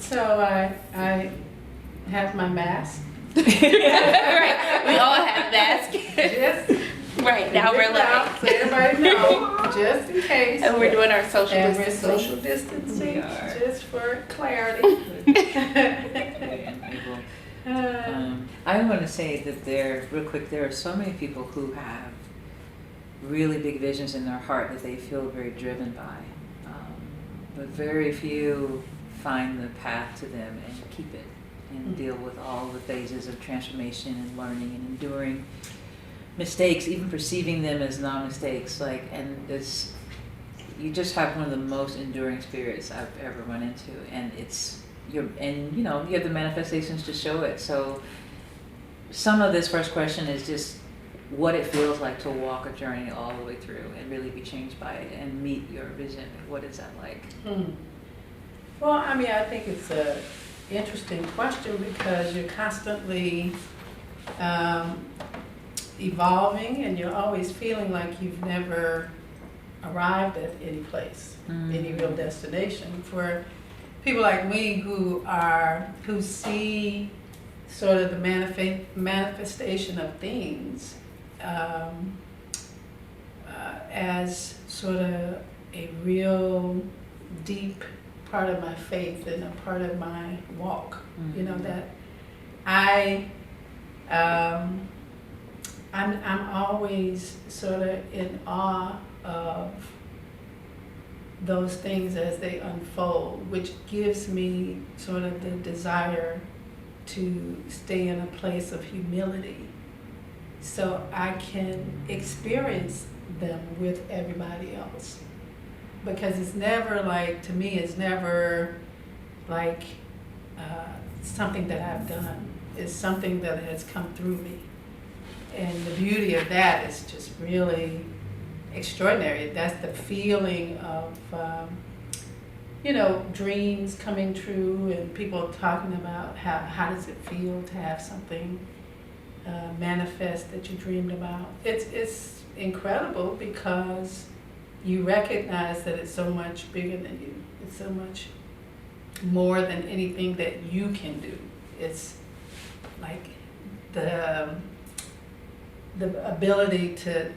So I have my mask. Right. We all have masks. Just Right. Now we're live. so everybody know, just in case. And we're doing our social And we're distancing. social distancing, We are. just for clarity. I want to say that real quick, there are so many people who have really big visions in their heart that they feel very driven by. But very few find the path to them and keep it and deal with all the phases of transformation and learning and enduring mistakes, even perceiving them as non-mistakes. You just have one of the most enduring spirits I've ever run into, and you have the manifestations to show it. So some of this first question is just what it feels like to walk a journey all the way through and really be changed by it and meet your vision. What is that like? Well, I mean, I think it's a interesting question because you're constantly evolving, and you're always feeling like you've never arrived at any place, any real destination. For people like me who see sort of the manifestation of things as sort of a real deep part of my faith and a part of my walk. You know, that I'm always sort of in awe of those things as they unfold, which gives me sort of the desire to stay in a place of humility so I can experience them with everybody else. Because it's never like, to me, it's never like something that I've done. It's something that has come through me. And the beauty of that is just really extraordinary. That's the feeling of, dreams coming true and people talking about how does it feel to have something manifest that you dreamed about. It's incredible because you recognize that it's so much bigger than you. It's so much more than anything that you can do. It's like the ability to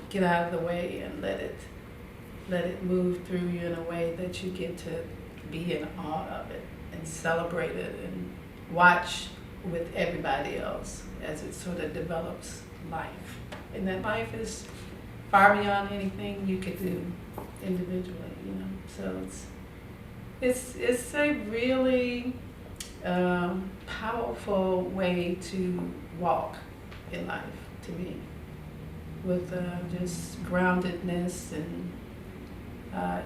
get out of the way and let it move through you in a way that you get to be in awe of it and celebrate it and watch with everybody else as it sort of develops life. And that life is far beyond anything you could do individually, So it's a really powerful way to walk in life, to me, with just groundedness and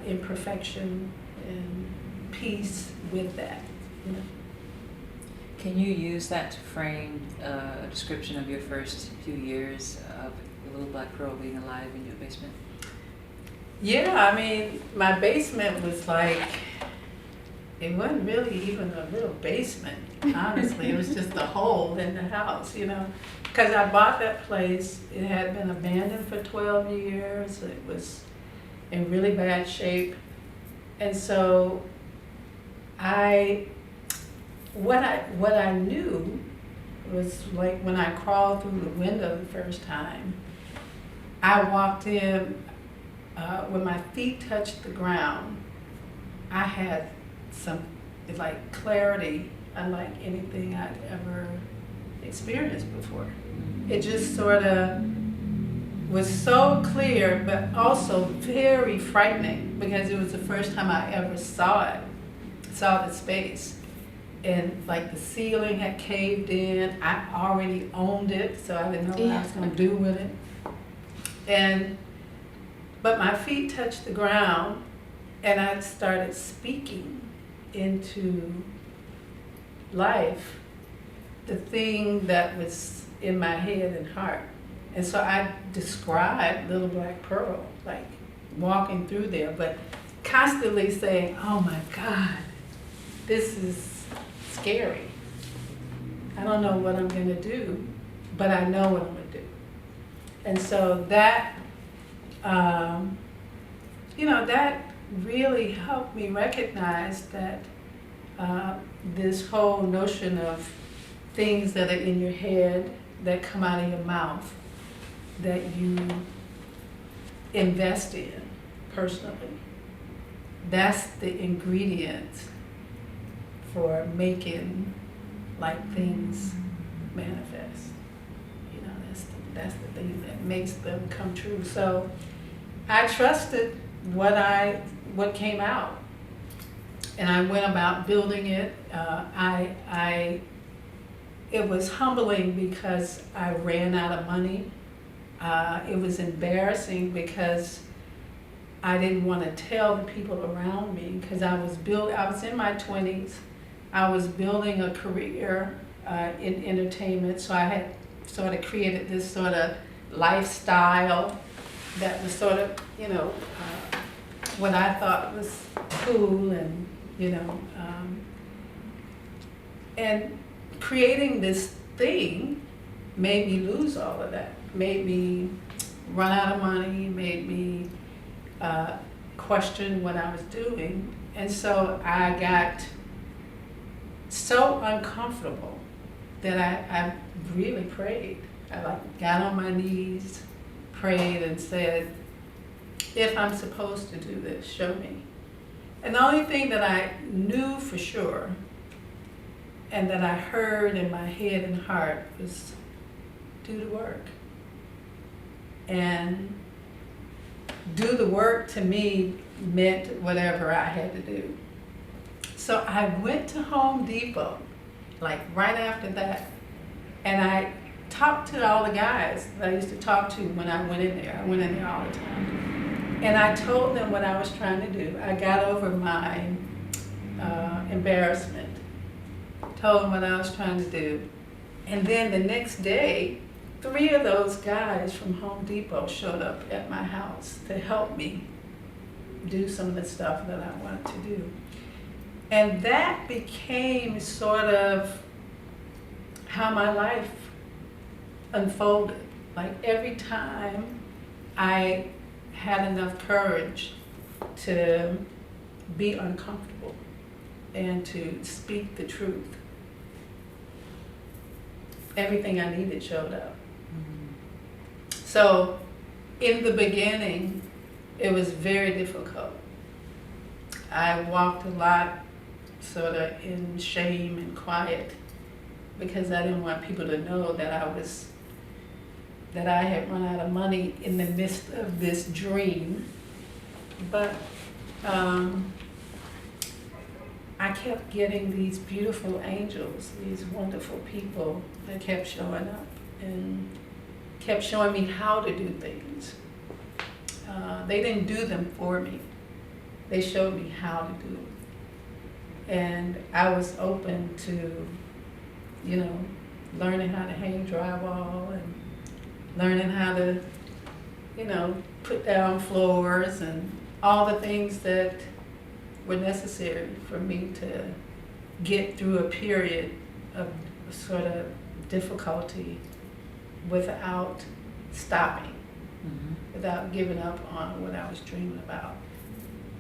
imperfection and peace with that. Can you use that to frame a description of your first few years of the Little Black Pearl being alive in your basement? Yeah, I mean, my basement was it wasn't really even a real basement, honestly. It was just a hole in the house, Because I bought that place. It had been abandoned for 12 years. It was in really bad shape. And so what I knew was like when I crawled through the window the first time, I walked in, when my feet touched the ground, I had some clarity unlike anything I'd ever experienced before. It just sort of was so clear, but also very frightening because it was the first time I ever saw the space. And the ceiling had caved in. I already owned it, so I didn't know what I was going to do with it. But my feet touched the ground, and I started speaking into life the thing that was in my head and heart. And so I described Little Black Pearl, walking through there, but constantly saying, oh my God, this is scary. I don't know what I'm going to do, but I know what I'm going to do. And so that, that really helped me recognize that this whole notion of things that are in your head that come out of your mouth that you invest in personally. That's the ingredient for making like things manifest. You know, that's the thing that makes them come true. So I trusted what came out, and I went about building it. It was humbling because I ran out of money. It was embarrassing because I didn't want to tell the people around me, because I was in my 20s. I was building a career in entertainment, so I had sort of created this sort of lifestyle that was sort of, what I thought was cool, and, and creating this thing made me lose all of that, made me run out of money, made me question what I was doing. And so I got so uncomfortable that I really prayed. I got on my knees, prayed, and said, if I'm supposed to do this, show me. And the only thing that I knew for sure and that I heard in my head and heart was, do the work. And do the work to me meant whatever I had to do. So I went to Home Depot, like right after that, and I talked to all the guys that I used to talk to when I went in there. I went in there all the time. And I told them what I was trying to do. I got over my embarrassment, told them what I was trying to do. And then the next day, 3 of those guys from Home Depot showed up at my house to help me do some of the stuff that I wanted to do. And that became sort of how my life unfolded. Like every time I had enough courage to be uncomfortable and to speak the truth, everything I needed showed up. So in the beginning, it was very difficult. I walked a lot sort of in shame and quiet because I didn't want people to know that I had run out of money in the midst of this dream. But I kept getting these beautiful angels, these wonderful people that kept showing up and kept showing me how to do things. They didn't do them for me. They showed me how to do them. And I was open to, learning how to hang drywall and learning how to, put down floors and all the things that were necessary for me to get through a period of sort of difficulty without stopping, without giving up on what I was dreaming about.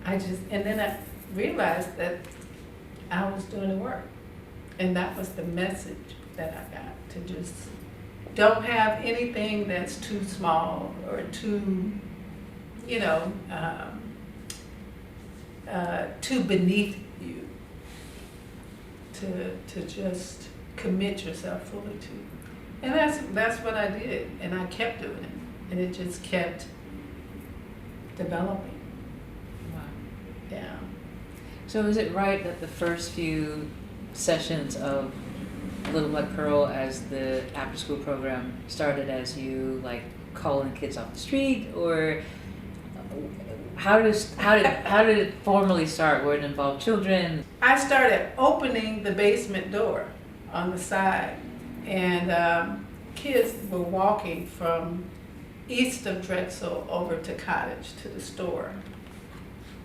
And then I realized that I was doing the work. And that was the message that I got, to just don't have anything that's too small or too, too beneath you to just commit yourself fully to. And that's what I did, and I kept doing it, and it just kept developing. Wow. Yeah. So is it right that the first few sessions of Little Black Pearl as the after-school program started as you calling kids off the street, or how did it formally start? Where it involved children? I started opening the basement door on the side, and kids were walking from east of Drexel over to Cottage to the store.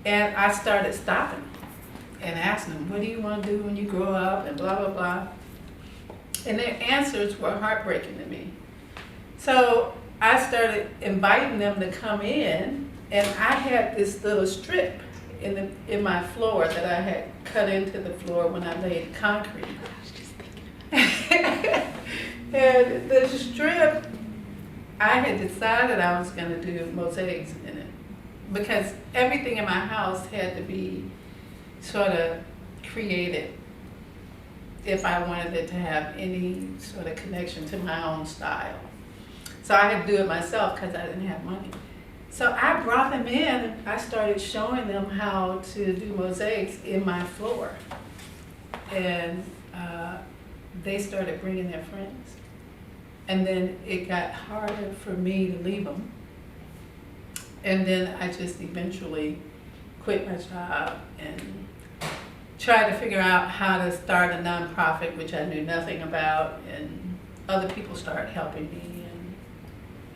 And I started stopping them and asking them, what do you want to do when you grow up, and blah, blah, blah. And their answers were heartbreaking to me. So I started inviting them to come in, and I had this little strip in my floor that I had cut into the floor when I laid concrete. I was just thinking. And the strip, I had decided I was going to do mosaics in it because everything in my house had to be sort of created if I wanted it to have any sort of connection to my own style. So I had to do it myself because I didn't have money. So I brought them in and I started showing them how to do mosaics in my floor. And they started bringing their friends. And then it got harder for me to leave them. And then I just eventually quit my job and tried to figure out how to start a nonprofit, which I knew nothing about, and other people started helping me.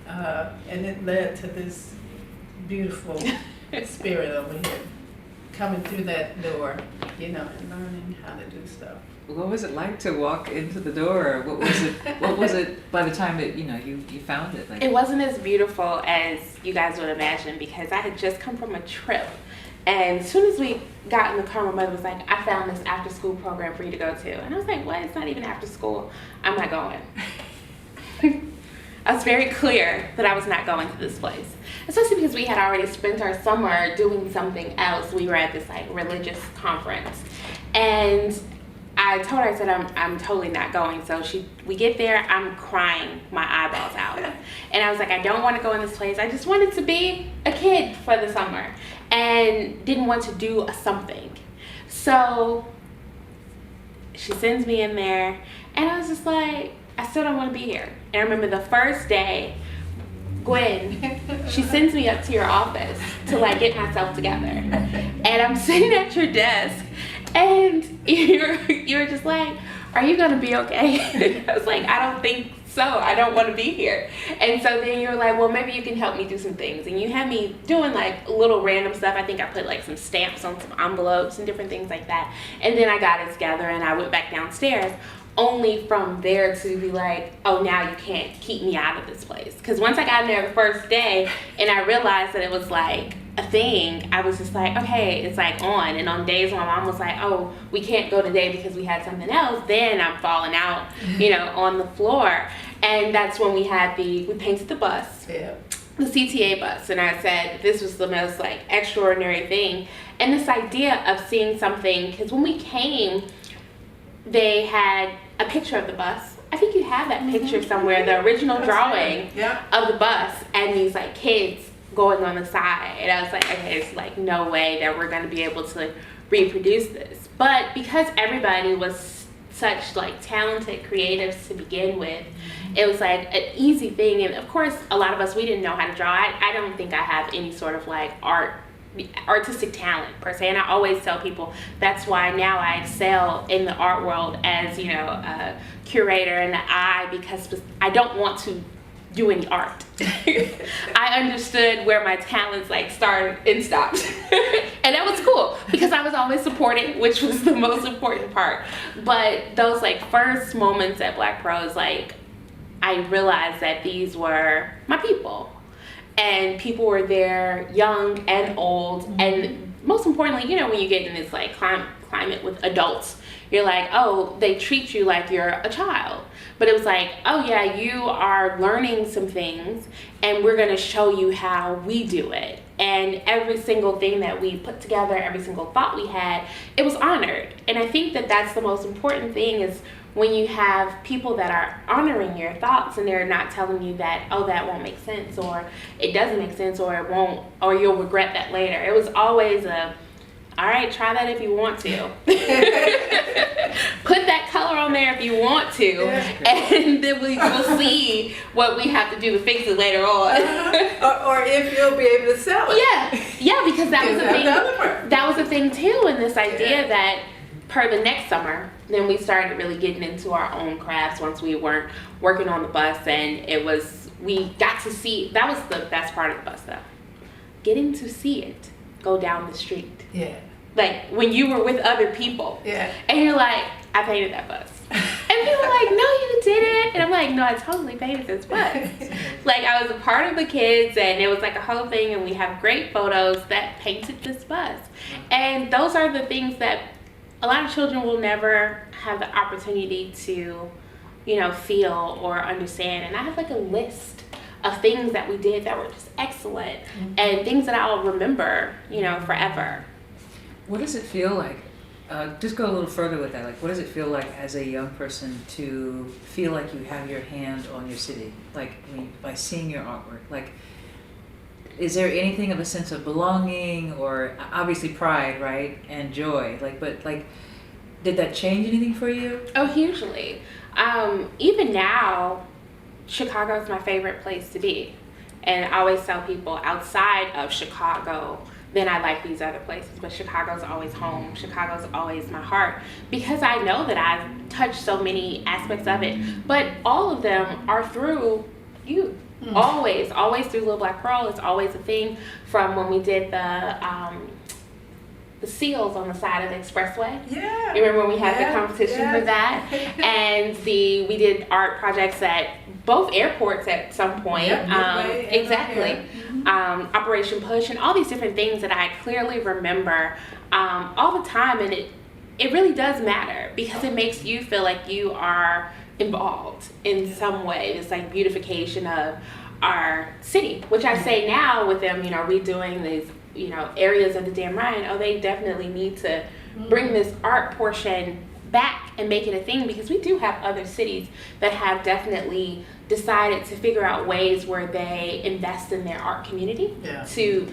And it led to this beautiful spirit over here, coming through that door, you know, and learning how to do stuff. What was it like to walk into the door? What was it? What was it by the time that you found it? Like, It wasn't as beautiful as you guys would imagine because I had just come from a trip. And as soon as we got in the car, my mother was like, I found this after school program for you to go to. And I was like, what? It's not even after school. I'm not going. I was very clear that I was not going to this place. Especially because we had already spent our summer doing something else. We were at this like religious conference. And I told her, I said, I'm totally not going. So we get there, I'm crying my eyeballs out. And I was like, I don't want to go in this place. I just wanted to be a kid for the summer and didn't want to do a something. So she sends me in there and I was just like, I still don't want to be here. And I remember the first day, Gwen, she sends me up to your office to like get myself together. And I'm sitting at your desk and you're just like, are you gonna be okay? I was like, I don't think so. I don't want to be here. And so then you were like, well, maybe you can help me do some things. And you had me doing like little random stuff. I think I put like some stamps on some envelopes and different things like that. And then I got it together and I went back downstairs, only from there to be like, oh, now you can't keep me out of this place. Because once I got in there the first day and I realized that it was like a thing, I was just like, okay, it's like on. And on days when my mom was like, oh, we can't go today because we had something else, then I'm falling out, you know, on the floor. And that's when we painted the bus. Yeah. The CTA bus, and I said this was the most like extraordinary thing. And this idea of seeing something, because when we came, they had a picture of the bus. I think you have that picture somewhere, the original drawing of the bus, and these like kids going on the side. And I was like, okay, it's like no way that we're gonna be able to reproduce this. But because everybody was such like talented creatives to begin with, it was like an easy thing. And of course, a lot of us, we didn't know how to draw. I don't think I have any sort of like artistic talent per se, and I always tell people that's why now I excel in the art world as, you know, a curator and an eye, because I don't want to do any art. I understood where my talents like started and stopped. And that was cool because I was always supported, which was the most important part. But those like first moments at Black Prose, like I realized that these were my people. And people were there, young and old, and most importantly, you know, when you get in this like climate with adults, you're like, oh, they treat you like you're a child. But it was like, oh yeah, you are learning some things, and we're gonna show you how we do it. And every single thing that we put together, every single thought we had, it was honored. And I think that that's the most important thing, is when you have people that are honoring your thoughts and they're not telling you that, oh, that won't make sense, or it doesn't make sense, or it won't, or you'll regret that later. It was always a, all right, try that if you want to. Put that color on there if you want to, and then we'll see what we have to do to fix it later on. or if you'll be able to sell it. Yeah, because that was the thing. That was the thing too, and this idea that per the next summer, then we started really getting into our own crafts once we weren't working on the bus, and we got to see, that was the best part of the bus though. Getting to see it go down the street. Yeah. Like when you were with other people. Yeah. And you're like, I painted that bus. And people were like, no, you did it? And I'm like, no, I totally painted this bus. Like, I was a part of the kids, and it was like a whole thing, and we have great photos that painted this bus. And those are the things that a lot of children will never have the opportunity to, feel or understand. And I have like a list of things that we did that were just excellent, and things that I'll remember, forever. What does it feel like? Just go a little further with that. Like, what does it feel like as a young person to feel like you have your hand on your city? Like, by seeing your artwork, like, is there anything of a sense of belonging, or obviously pride, right, and joy? Like, but like, did that change anything for you? Oh, hugely. Even now, Chicago is my favorite place to be, and I always tell people outside of Chicago, then I like these other places, but Chicago's always home. Chicago's always my heart, because I know that I've touched so many aspects of it, but all of them are through you. Always through Little Black Pearl. It's always a thing, from when we did the seals on the side of the expressway. Yeah. You remember when we had the competition for that? And we did art projects at both airports at some point. Midway and exactly. Operation Push, and all these different things that I clearly remember all the time. And it really does matter, because it makes you feel like you are involved in some way. It's like beautification of our city, which I say now with them, redoing these, areas of the Dan Ryan. They definitely need to bring this art portion back and make it a thing, because we do have other cities that have definitely decided to figure out ways where they invest in their art community to,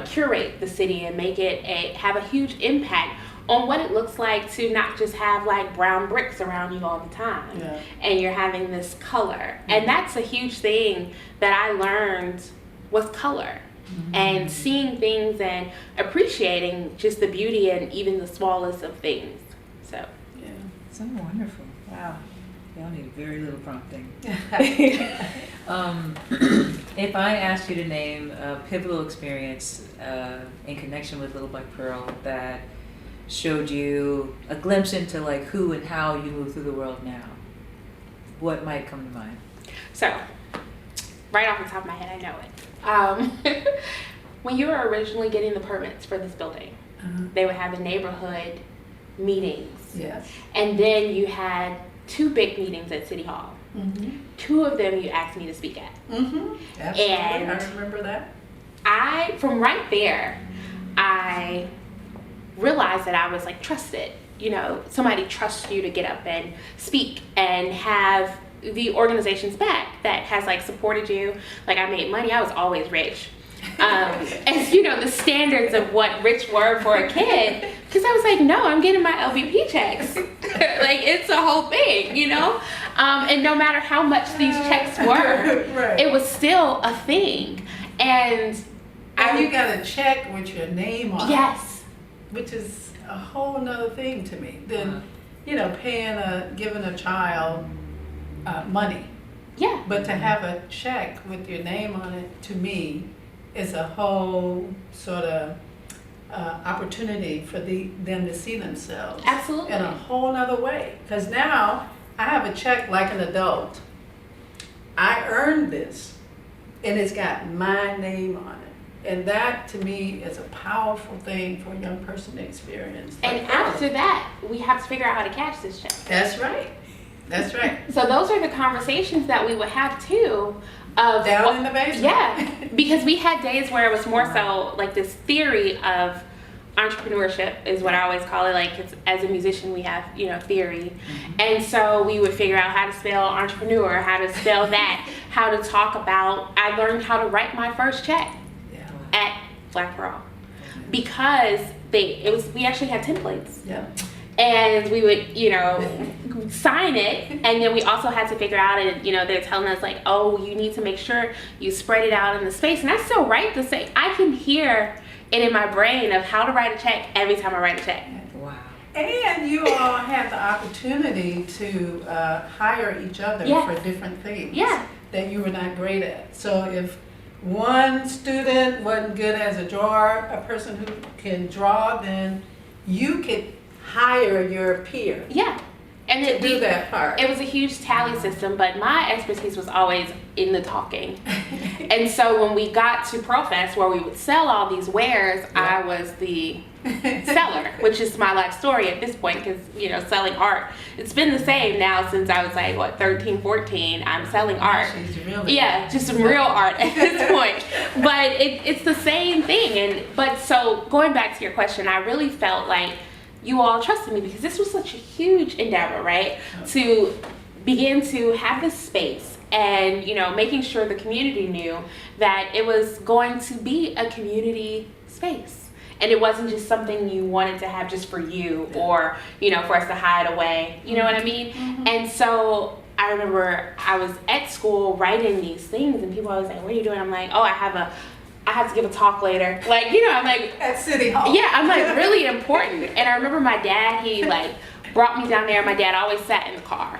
curate the city and make it have a huge impact on what it looks like to not just have like brown bricks around you all the time, and you're having this color. And that's a huge thing that I learned, was color. And seeing things and appreciating just the beauty and even the smallest of things. So wonderful. Wow. Y'all need very little prompting. If I asked you to name a pivotal experience in connection with Little Black Pearl that showed you a glimpse into like who and how you move through the world now, what might come to mind? So, right off the top of my head, I know it. When you were originally getting the permits for this building, they would have the neighborhood meetings. Yes. And then you had 2 big meetings at City Hall. 2 of them you asked me to speak at. Absolutely. And I remember that. From right there, I realized that I was like trusted. Somebody trusts you to get up and speak and have the organization's back that has like supported you. Like, I made money. I was always rich. And the standards of what rich were for a kid, because I was like, no, I'm getting my LVP checks. Like, it's a whole thing, and no matter how much these checks were, it was still a thing. And you got a check with your name on it. Yes. Which is a whole nother thing to me than, giving a child money. Yeah. But to have a check with your name on it, to me, is a whole sort of opportunity for them to see themselves. Absolutely. In a whole nother way. Because now I have a check like an adult. I earned this, and it's got my name on it. And that, to me, is a powerful thing for a young person to experience. And after that, we have to figure out how to cash this check. That's right. That's right. So those are the conversations that we would have too. Down in the basement. Yeah, because we had days where it was more so like this theory of entrepreneurship is what I always call it. Like, it's, as a musician, we have, theory. And so we would figure out how to spell entrepreneur, how to spell that, how to talk about, I learned how to write my first check at Black Pearl, because we actually had templates. Yeah. And we would, sign it, and then we also had to figure out, and they're telling us like, oh, you need to make sure you spread it out in the space. And I still write the same. I can hear it in my brain of how to write a check every time I write a check. Wow. And you all have the opportunity to hire each other for different things that you were not great at. So if one student wasn't good as a drawer, a person who can draw, then you could hire your peer. Yeah. And to do that part. It was a huge tally system, but my expertise was always in the talking. And so when we got to Pearl Fest, where we would sell all these wares, I was the seller, which is my life story at this point, because, you know, selling art, it's been the same now since I was like, what, 13, 14, I'm selling art. She's really Yeah, just some real art at this point. But it's the same thing. But so going back to your question, I really felt like you all trusted me, because this was such a huge endeavor, right? To begin to have this space and, you know, making sure the community knew that it was going to be a community space. And it wasn't just something you wanted to have just for you, or, you know, for us to hide away. You know what I mean? Mm-hmm. And so I remember I was at school writing these things, and people always say, "What are you doing?" I'm like, "Oh, I have to give a talk later." Like, you know, I'm like, at City Hall. Yeah, I'm like, really important. And I remember my dad, he like brought me down there. My dad always sat in the car.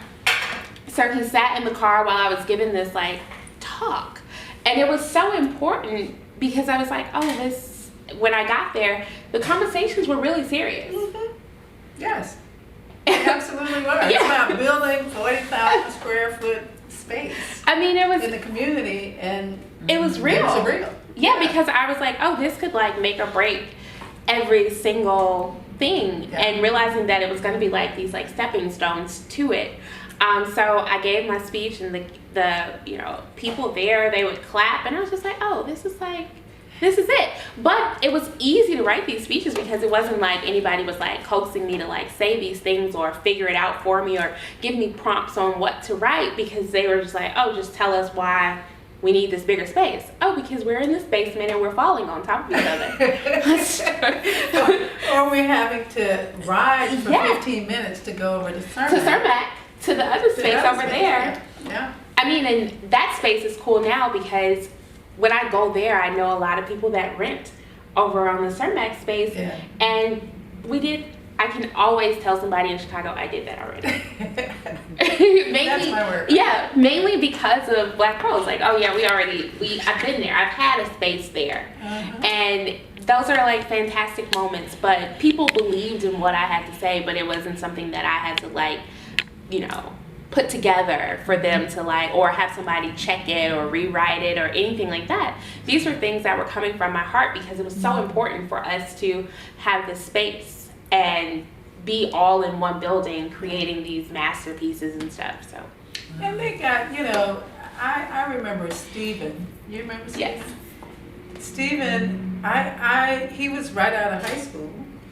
So he sat in the car while I was giving this like talk. And it was so important, because I was like, oh, when I got there, the conversations were really serious. Mm-hmm. Yes, it absolutely was. Yeah. It's about building 40,000 square foot space. I mean, it was in the community, and it was real. It was real. Yeah, because I was like, oh, this could like make or break every single thing, and realizing that it was going to be like these like stepping stones to it. So I gave my speech, and the you know, people there, they would clap, and I was just like, oh, this is it. But it was easy to write these speeches, because it wasn't like anybody was like coaxing me to like say these things or figure it out for me or give me prompts on what to write, because they were just like, oh, just tell us why we need this bigger space. Oh, because we're in this basement and we're falling on top of each other. Or we're having to ride for 15 minutes to go over to Cermak. To Cermak, to the other space over there. Yeah. I mean, and that space is cool now, because when I go there, I know a lot of people that rent over on the Cermak space. Yeah. And I can always tell somebody in Chicago, I did that already. Mainly, that's my word. Yeah, mainly because of Black Pearls. Like, oh yeah, I've been there. I've had a space there. Uh-huh. And those are like fantastic moments. But people believed in what I had to say, but it wasn't something that I had to like, you know, put together for them to like, or have somebody check it or rewrite it or anything like that. These were things that were coming from my heart, because it was so important for us to have this space and be all in one building creating these masterpieces and stuff. So, and they got, you know, I remember Stephen. You remember Stephen? yes. Stephen, he was right out of high school,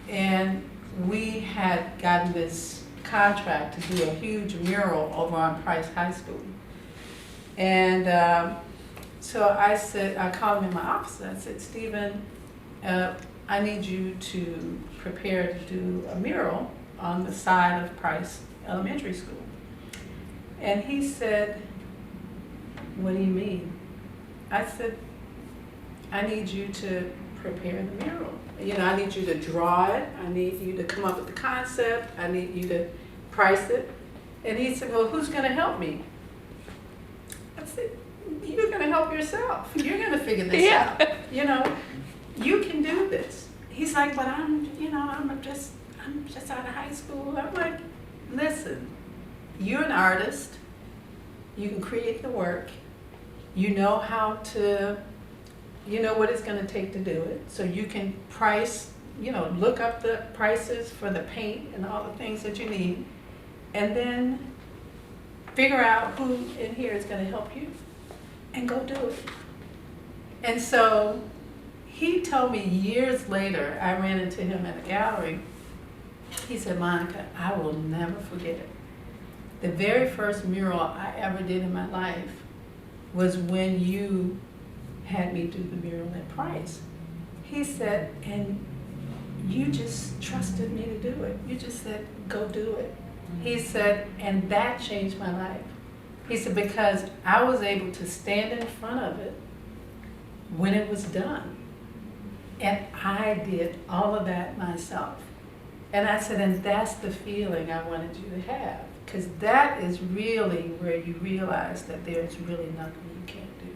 and we had gotten this contract to do a huge mural over on Price High School. And so I called him in my office, and I said, Stephen, I need you to prepare to do a mural on the side of Price Elementary School. And he said, what do you mean? I said, I need you to prepare the mural. You know, I need you to draw it. I need you to come up with the concept. I need you to price it. And he said, well, who's going to help me? I said, you're going to help yourself. You're going to figure this out. You know, you can do this. He's like, but I'm just out of high school. I'm like, listen, you're an artist. You can create the work. You know how to, you know what it's going to take to do it. So you can price, you know, look up the prices for the paint and all the things that you need, and then figure out who in here is going to help you, and go do it. And so he told me years later, I ran into him at a gallery. He said, Monica, I will never forget it. The very first mural I ever did in my life was when you had me do the mural at Price. He said, and you just trusted me to do it. You just said, go do it. He said, and that changed my life. He said, because I was able to stand in front of it when it was done. And I did all of that myself. And I said, and that's the feeling I wanted you to have. Because that is really where you realize that there's really nothing you can't do.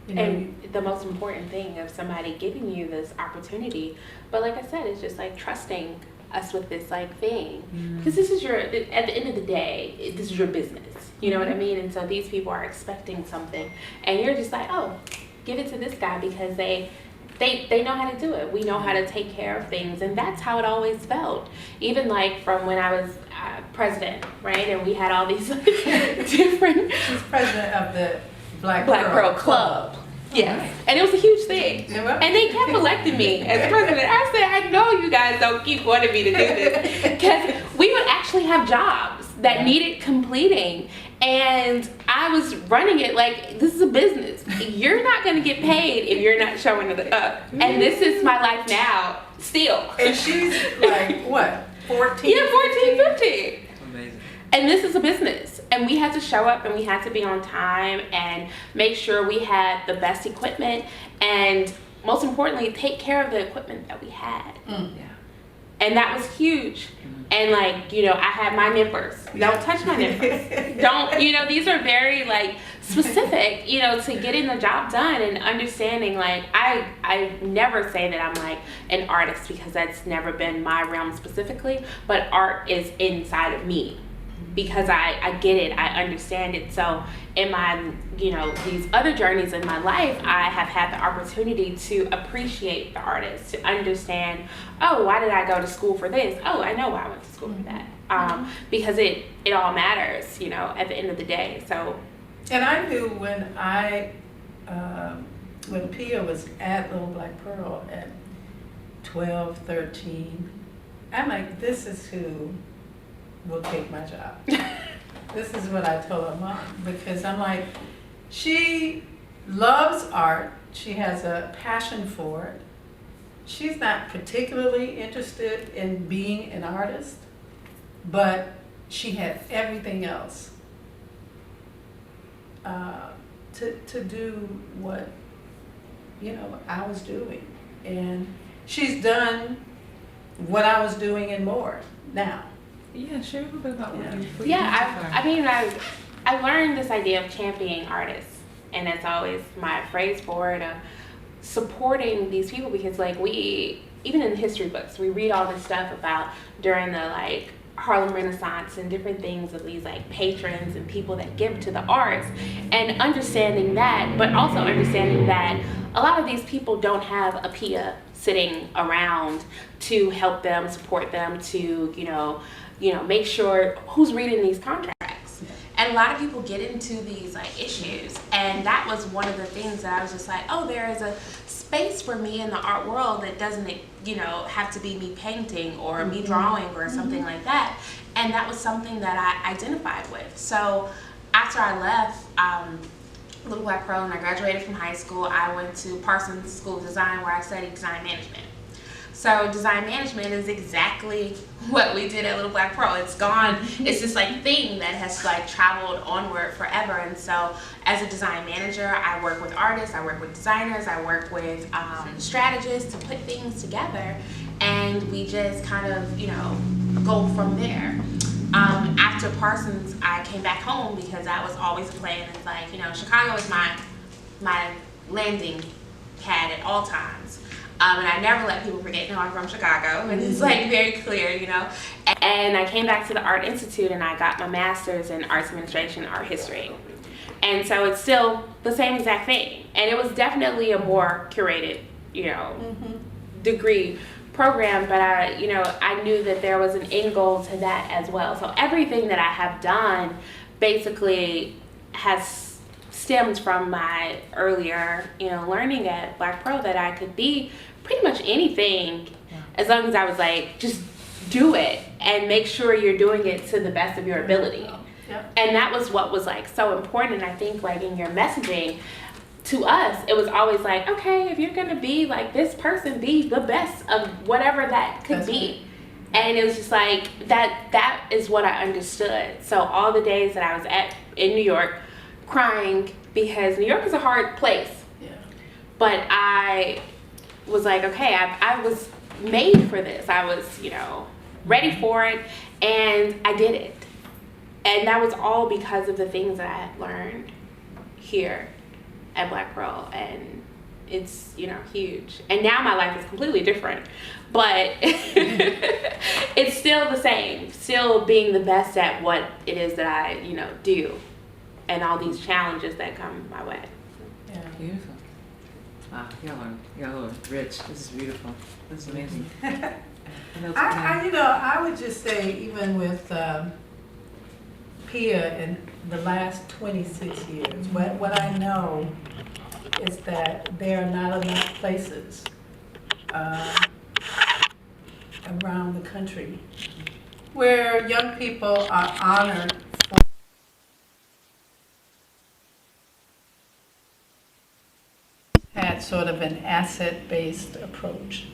You know, And the most important thing of somebody giving you this opportunity, but like I said, it's just like trusting us with this like thing, because this is at the end of the day, this is your business. You know what I mean? And so these people are expecting something, and you're just like, oh, give it to this guy because they know how to do it. We know how to take care of things, and that's how it always felt. Even like from when I was president, right? And we had all these different. She's president of the Black Pearl Club. Yes, Right. and it was a huge thing. Yeah. And they kept electing me as president. I said, I know you guys don't keep wanting me to do this, because we would actually have jobs that needed completing, and I was running it like, this is a business. You're not going to get paid if you're not showing up. And this is my life now, still. And she's like, what, 14? Yeah, 14, 15. Amazing. And this is a business, and we had to show up, and we had to be on time and make sure we had the best equipment, and most importantly, take care of the equipment that we had. Yeah. And that was huge. And like, you know, I had my nippers. Don't touch my nippers. Don't, you know, these are very like specific, you know, to getting the job done and understanding. Like, I never say that I'm like an artist, because that's never been my realm specifically, but art is inside of me, because I get it, I understand it. So in my, you know, these other journeys in my life, I have had the opportunity to appreciate the artist, to understand, oh, why did I go to school for this? Oh, I know why I went to school for that. Because it all matters, you know, at the end of the day. So. And I knew when Pia was at Little Black Pearl at 12, 13, I'm like, this is who will take my job. This is what I told her mom, because I'm like, she loves art. She has a passion for it. She's not particularly interested in being an artist, but she had everything else to do what, you know, I was doing. And she's done what I was doing and more now. Yeah, share a little bit about what you did so Yeah, far. I mean, I learned this idea of championing artists, and that's always my phrase for it, supporting these people, because like even in history books, we read all this stuff about during the like Harlem Renaissance and different things of these like patrons and people that give to the arts, and understanding that, but also understanding that a lot of these people don't have a Pia sitting around to help them, support them, to, you know, make sure who's reading these contracts. And a lot of people get into these like issues, and that was one of the things that I was just like, oh, there is a space for me in the art world that doesn't, you know, have to be me painting or me drawing or something like that. And that was something that I identified with. So after I left Little Black Pearl and I graduated from high school, I went to Parsons School of Design, where I studied design management. So design management is exactly what we did at Little Black Pearl. It's gone, it's this like thing that has like traveled onward forever. And so as a design manager, I work with artists, I work with designers, I work with strategists to put things together. And we just kind of, you know, go from there. After Parsons, I came back home because that was always a plan. It's like, you know, Chicago is my landing pad at all times. And I never let people forget, no, I'm from Chicago, and it's like very clear, you know. And I came back to the Art Institute and I got my master's in arts administration, art history. And so it's still the same exact thing. And it was definitely a more curated, you know, degree program, but I knew that there was an end goal to that as well. So everything that I have done basically has stemmed from my earlier, you know, learning at Black Pearl, that I could be pretty much anything as long as I was like, just do it and make sure you're doing it to the best of your ability. And that was what was like so important. I think like in your messaging to us, it was always like, okay, if you're gonna be like this person, be the best of whatever that could be. And it was just like that is what I understood. So all the days that I was in New York crying, because New York is a hard place. But I was like, okay, I was made for this. I was, you know, ready for it, and I did it. And that was all because of the things that I had learned here at Black Pearl. And it's, you know, huge. And now my life is completely different, but it's still the same, still being the best at what it is that I, you know, do, and all these challenges that come my way. Yeah. Beautiful. Wow, y'all are rich. This is beautiful. This is amazing. I would just say, even with PIA in the last 26 years, what I know is that there are not enough places around the country where young people are honored for had sort of an asset-based approach.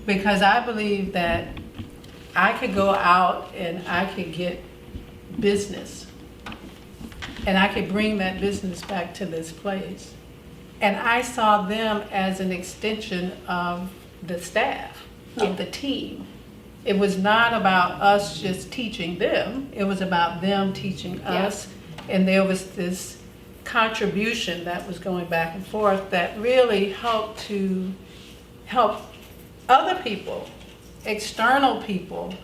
Because I believe that I could go out and I could get business, and I could bring that business back to this place. And I saw them as an extension of the staff, of the team. It was not about us just teaching them, it was about them teaching us. And there was this contribution that was going back and forth that really helped to help other people, external people,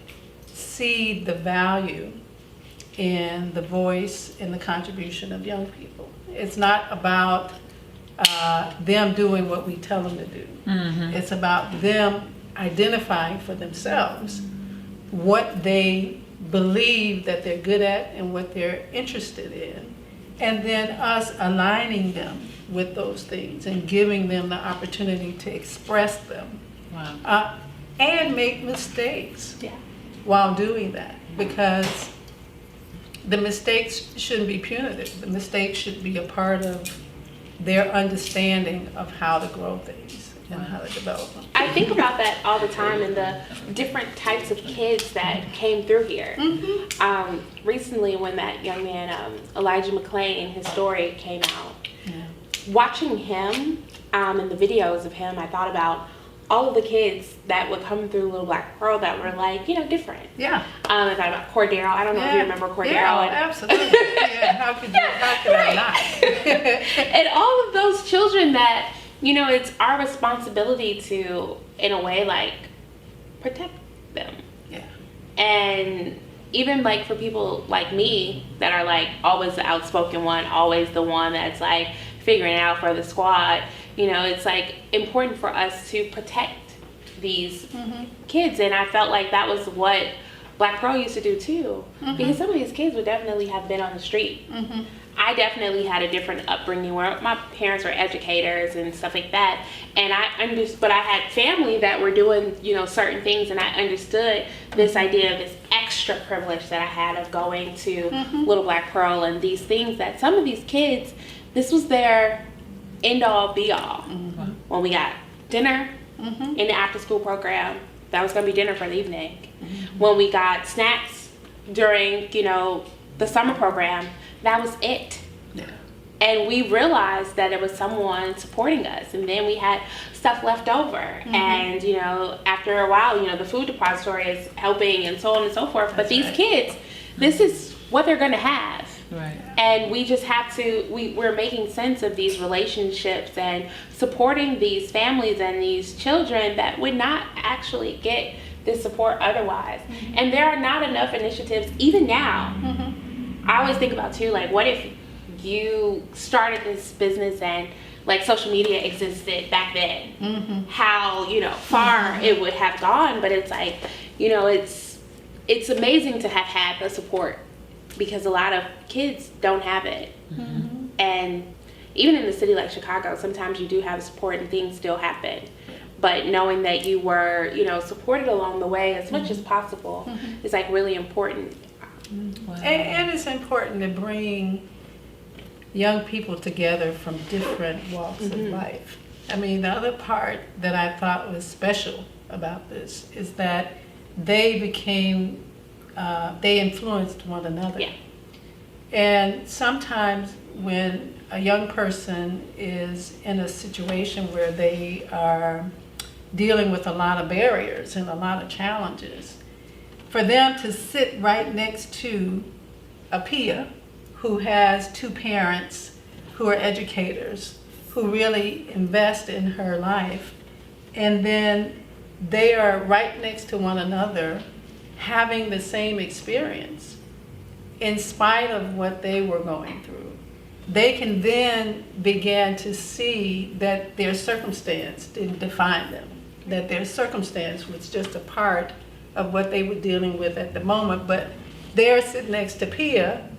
see the value in the voice and the contribution of young people. It's not about them doing what we tell them to do. Mm-hmm. It's about them identifying for themselves what they believe that they're good at and what they're interested in, and then us aligning them with those things and giving them the opportunity to express them. Wow. And make mistakes while doing that, because the mistakes shouldn't be punitive. The mistakes should be a part of their understanding of how to grow things and how to develop them. I think about that all the time, and the different types of kids that came through here. Mm-hmm. Recently, when that young man, Elijah McClain, his story came out, watching him and the videos of him, I thought about all of the kids that would come through Little Black Pearl that were like, you know, different. Yeah. I thought about Cordero. I don't know if you remember Cordero. Yeah, absolutely. Yeah, how could I not? And all of those children that, you know, it's our responsibility to, in a way, like, protect them. Yeah. And even, like, for people like me that are, like, always the outspoken one, always the one that's, like, figuring it out for the squad, you know, it's, like, important for us to protect these kids. And I felt like that was what Black Pearl used to do, too. Because some of these kids would definitely have been on the street. I definitely had a different upbringing where my parents were educators and stuff like that, and but I had family that were doing, you know, certain things, and I understood this idea of this extra privilege that I had of going to Little Black Pearl and these things that some of these kids, this was their end all be all. When we got dinner in the after school program, that was going to be dinner for the evening. When we got snacks during, you know, the summer program, that was it. Yeah. And we realized that there was someone supporting us, and then we had stuff left over. And, you know, after a while, you know, the food depository is helping and so on and so forth. But these kids, this is what they're going to have. Right. And we just have to, we're making sense of these relationships and supporting these families and these children that would not actually get this support otherwise. And there are not enough initiatives, even now. I always think about, too, like, what if you started this business and, like, social media existed back then? How, you know, far it would have gone. But it's like, you know, it's amazing to have had the support, because a lot of kids don't have it. And even in a city like Chicago, sometimes you do have support and things still happen. But knowing that you were, you know, supported along the way as much as possible is, like, really important. Wow. And it's important to bring young people together from different walks of life. I mean, the other part that I thought was special about this is that they became, they influenced one another. Yeah. And sometimes when a young person is in a situation where they are dealing with a lot of barriers and a lot of challenges, for them to sit right next to a PIA who has two parents who are educators who really invest in her life. And then they are right next to one another, having the same experience in spite of what they were going through. They can then begin to see that their circumstance didn't define them, that their circumstance was just a part of what they were dealing with at the moment. But they're sitting next to Pia,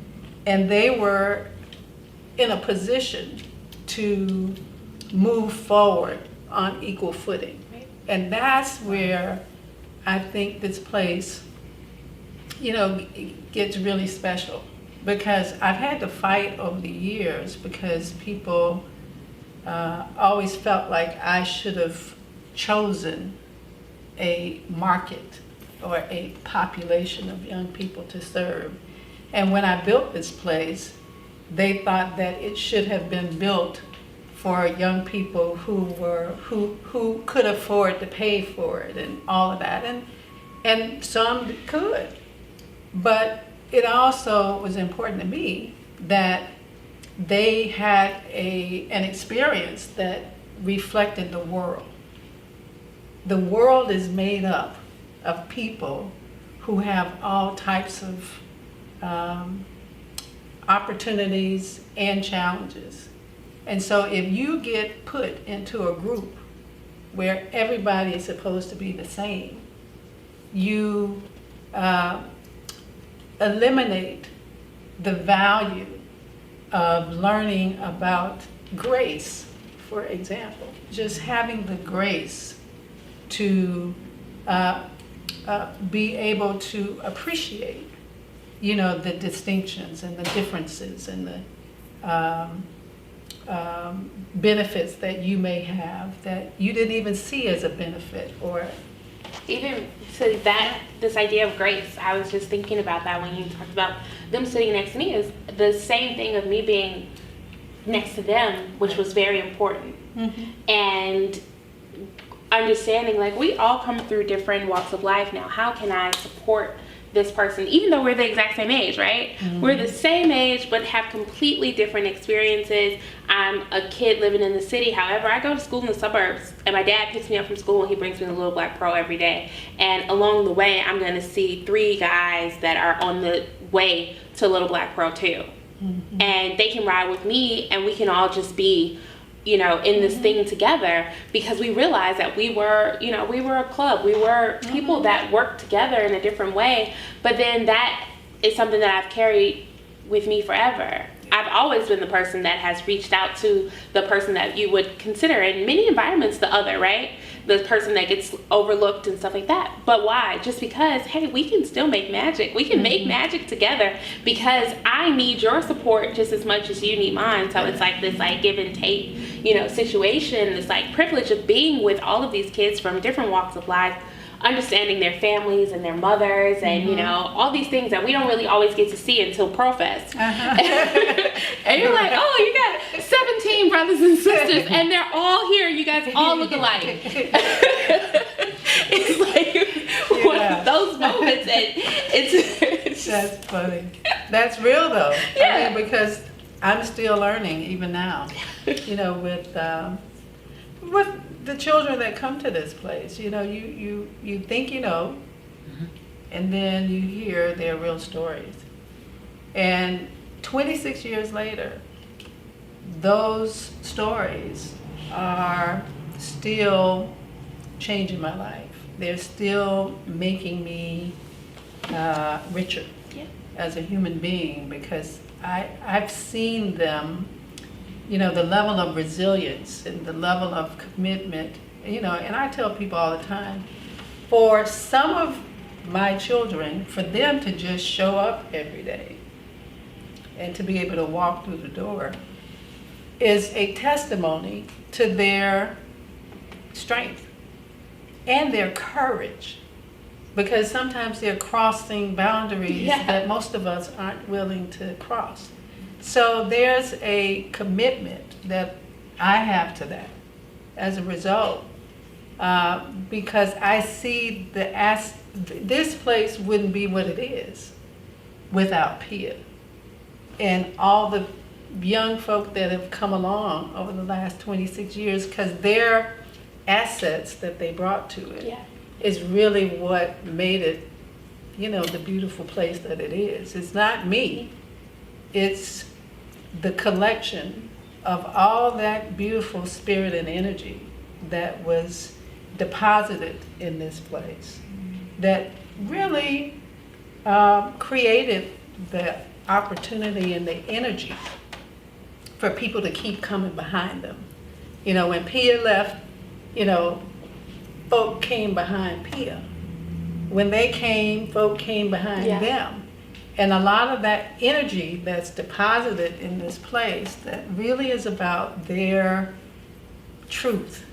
and they were in a position to move forward on equal footing. And that's where I think this place, gets really special. Because I've had to fight over the years because people always felt like I should have chosen a market or a population of young people to serve. And when I built this place, they thought that it should have been built for young people who could afford to pay for it and all of that. And some could. But it also was important to me that they had an experience that reflected the world. The world is made up of people who have all types of opportunities and challenges. And so if you get put into a group where everybody is supposed to be the same, you eliminate the value of learning about grace, for example. Just having the grace to be able to appreciate, the distinctions and the differences and the benefits that you may have that you didn't even see as a benefit. Or even so this idea of grace, I was just thinking about that when you talked about them sitting next to me, is the same thing of me being next to them, which was very important. Mm-hmm. And understanding, like, we all come through different walks of life now. How can I support this person, even though we're the exact same age, right? Mm-hmm. We're the same age, but have completely different experiences. I'm a kid living in the city. However, I go to school in the suburbs, and my dad picks me up from school, and he brings me to Little Black Pearl every day. And along the way, I'm going to see 3 guys that are on the way to Little Black Pearl too. Mm-hmm. And they can ride with me, and we can all just be, in this mm-hmm. thing together, because we realized that we were a club. We were people mm-hmm. that worked together in a different way. But then that is something that I've carried with me forever. I've always been the person that has reached out to the person that you would consider in many environments the other, right? The person that gets overlooked and stuff like that. But why? Just because, hey, we can still make magic. We can mm-hmm. make magic together, because I need your support just as much as you need mine. So it's like this give and take, situation, this privilege of being with all of these kids from different walks of life, understanding their families and their mothers and mm-hmm. All these things that we don't really always get to see until Pearl Fest. Uh-huh. And you're like, oh, you got 17 brothers and sisters and they're all here. You guys all look alike. It's like one of those moments, and it's that's funny. That's real though. Yeah. Because I'm still learning even now. With the children that come to this place, you think mm-hmm. and then you hear their real stories. And 26 years later, those stories are still changing my life. They're still making me richer as a human being, because I've seen them, the level of resilience and the level of commitment, and I tell people all the time, for some of my children, for them to just show up every day and to be able to walk through the door is a testimony to their strength and their courage. Because sometimes they're crossing boundaries that most of us aren't willing to cross. So there's a commitment that I have to that as a result, because I see this place wouldn't be what it is without Pia and all the young folk that have come along over the last 26 years, because their assets that they brought to it Yeah. is really what made it, the beautiful place that it is. It's not me. It's the collection of all that beautiful spirit and energy that was deposited in this place that really created the opportunity and the energy for people to keep coming behind them. When Pia left, folk came behind Pia. When they came, folk came behind Yeah. them. And a lot of that energy that's deposited in this place that really is about their truth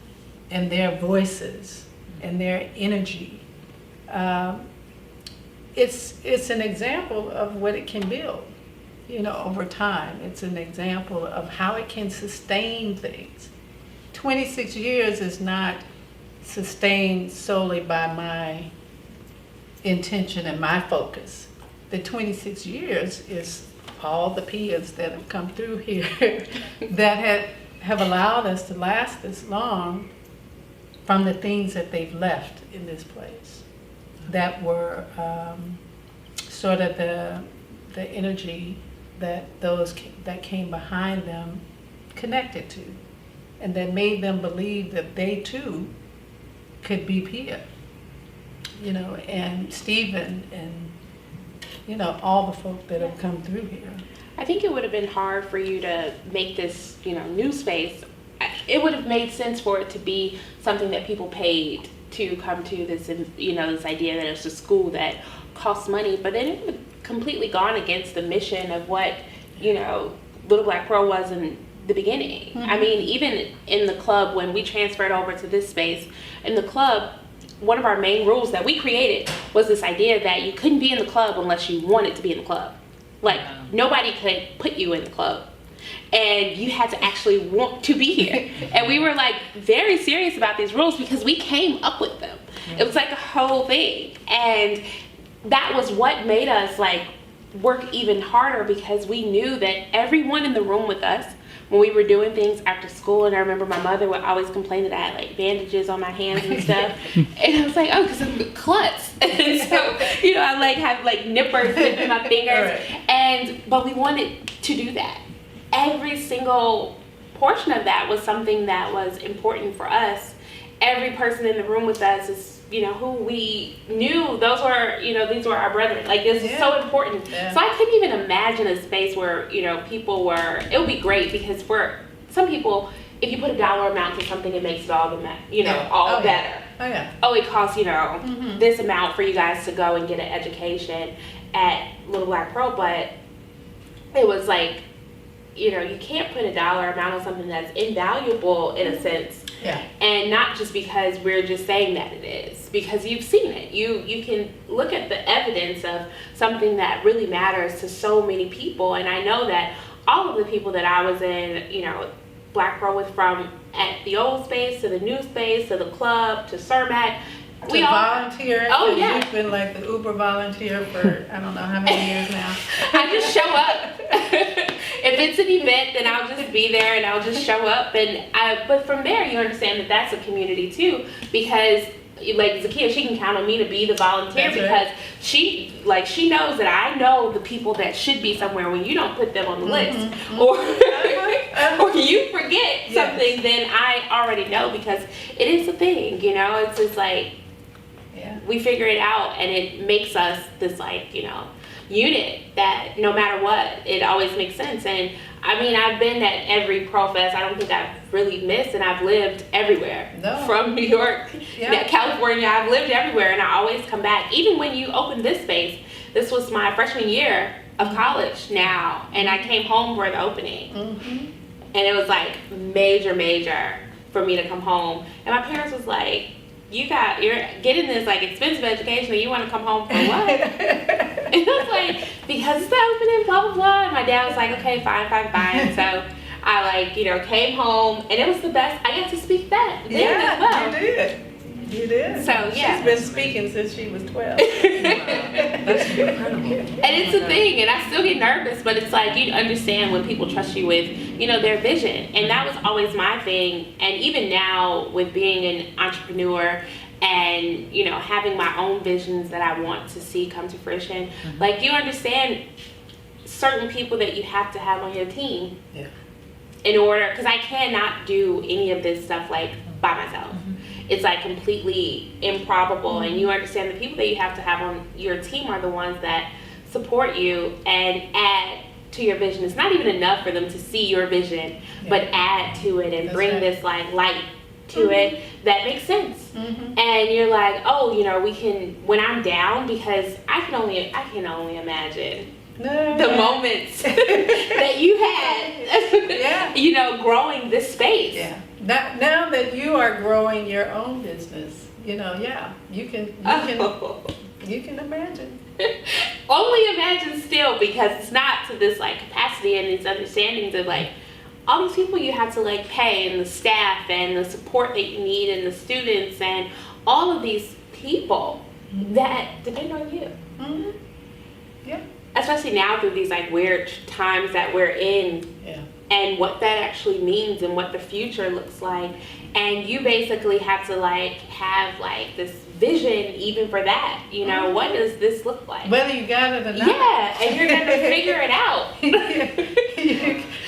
and their voices and their energy. It's an example of what it can build, over time. It's an example of how it can sustain things. 26 years is not sustained solely by my intention and my focus. The 26 years is all the Pias that have come through here that have allowed us to last this long from the things that they've left in this place that were sort of the energy that those that came behind them connected to, and that made them believe that they too could be Pia, and Stephen and all the folk that have come through here. I think it would have been hard for you to make this, new space. It would have made sense for it to be something that people paid to come to, this, this idea that it's a school that costs money, but then it would have completely gone against the mission of what, Little Black Pearl was in the beginning. Mm-hmm. I mean, even in the club, when we transferred over to this space, in the club, one of our main rules that we created was this idea that you couldn't be in the club unless you wanted to be in the club. Like, nobody could put you in the club. And you had to actually want to be here. And we were like very serious about these rules because we came up with them. It was like a whole thing. And that was what made us like work even harder, because we knew that everyone in the room with us, when we were doing things after school, and I remember my mother would always complain that I had like bandages on my hands and stuff. And I was like, oh, because I'm klutz. And so, I like have like nippers in my fingers. Right. But we wanted to do that. Every single portion of that was something that was important for us. Every person in the room with us is, who we knew. Those were, these were our brethren. Like, this is so important. Yeah. So I couldn't even imagine a space where, people were, it would be great because for some people, if you put a dollar amount to something, it makes it all all better. Oh, yeah. Oh, it costs, this amount for you guys to go and get an education at Little Black Pearl, but it was like, you can't put a dollar amount on something that's invaluable in a sense. Yeah. And not just because we're just saying that it is, because you've seen it. You can look at the evidence of something that really matters to so many people. And I know that all of the people that I was in, Black Pearl with, from at the old space to the new space to the club to CERMAC, To volunteer. Oh, yeah. You've been like the Uber volunteer for I don't know how many years now. I just show up. If it's an event, then I'll just be there and I'll just show up. But from there, you understand that that's a community too, because like Zakia, she can count on me to be the volunteer. That's because she knows that I know the people that should be somewhere when you don't put them on the list, or you forget something, then I already know, because it is a thing, it's just like, we figure it out, and it makes us this like, unit that no matter what, it always makes sense. And I mean, I've been at every Pearl Fest. I don't think I've really missed, and I've lived everywhere. No. From New York, California, I've lived everywhere, and I always come back. Even when you opened this space, this was my freshman year of college now, and I came home for the opening. Mm-hmm. And it was like major for me to come home. And my parents was like, you're getting this like expensive education and you want to come home for what? And I was like, because it's the opening, blah, blah, blah. And my dad was like, okay, fine. So I came home, and it was the best. I got to speak that then as well. You did. So, yeah. She's been speaking since she was 12. That's incredible. And it's a thing, and I still get nervous, but it's like you understand when people trust you with, you know, their vision. And that was always my thing. And even now, with being an entrepreneur and, you know, having my own visions that I want to see come to fruition, like you understand certain people that you have to have on your team. Yeah. In order, because I cannot do any of this stuff like by myself. It's like completely improbable, and you understand the people that you have to have on your team are the ones that support you and add to your vision. It's not even enough for them to see your vision, but add to it and That's bring right. this like light to it that makes sense. Mhm. And you're like, oh, you know, we can, when I'm down, because I can only imagine No, the yeah. moments that you had, Yeah. you know, growing this space. Yeah. Now that you are growing your own business, you know, yeah, you can imagine. Only imagine still, because it's not to this like capacity and these understandings of like all these people you have to like pay, and the staff and the support that you need and the students and all of these people that depend on you. Mm-hmm. Yeah. Especially now through these like weird times that we're in, Yeah. and what that actually means and what the future looks like. And you basically have to like have like this vision even for that, you know, what does this look like? Whether you got it or not. Yeah, and you're gonna figure it out.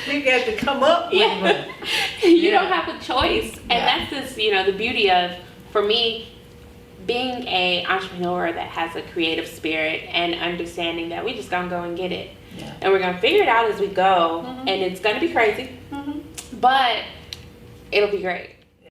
you got to come up with Yeah. one. You Yeah. don't have a choice. And Yeah. that's this, you know, the beauty of, for me, being a entrepreneur that has a creative spirit and understanding that we just gonna go and get it. Yeah. And we're gonna figure it out as we go, Mhm. and it's gonna be crazy, Mhm. but it'll be great.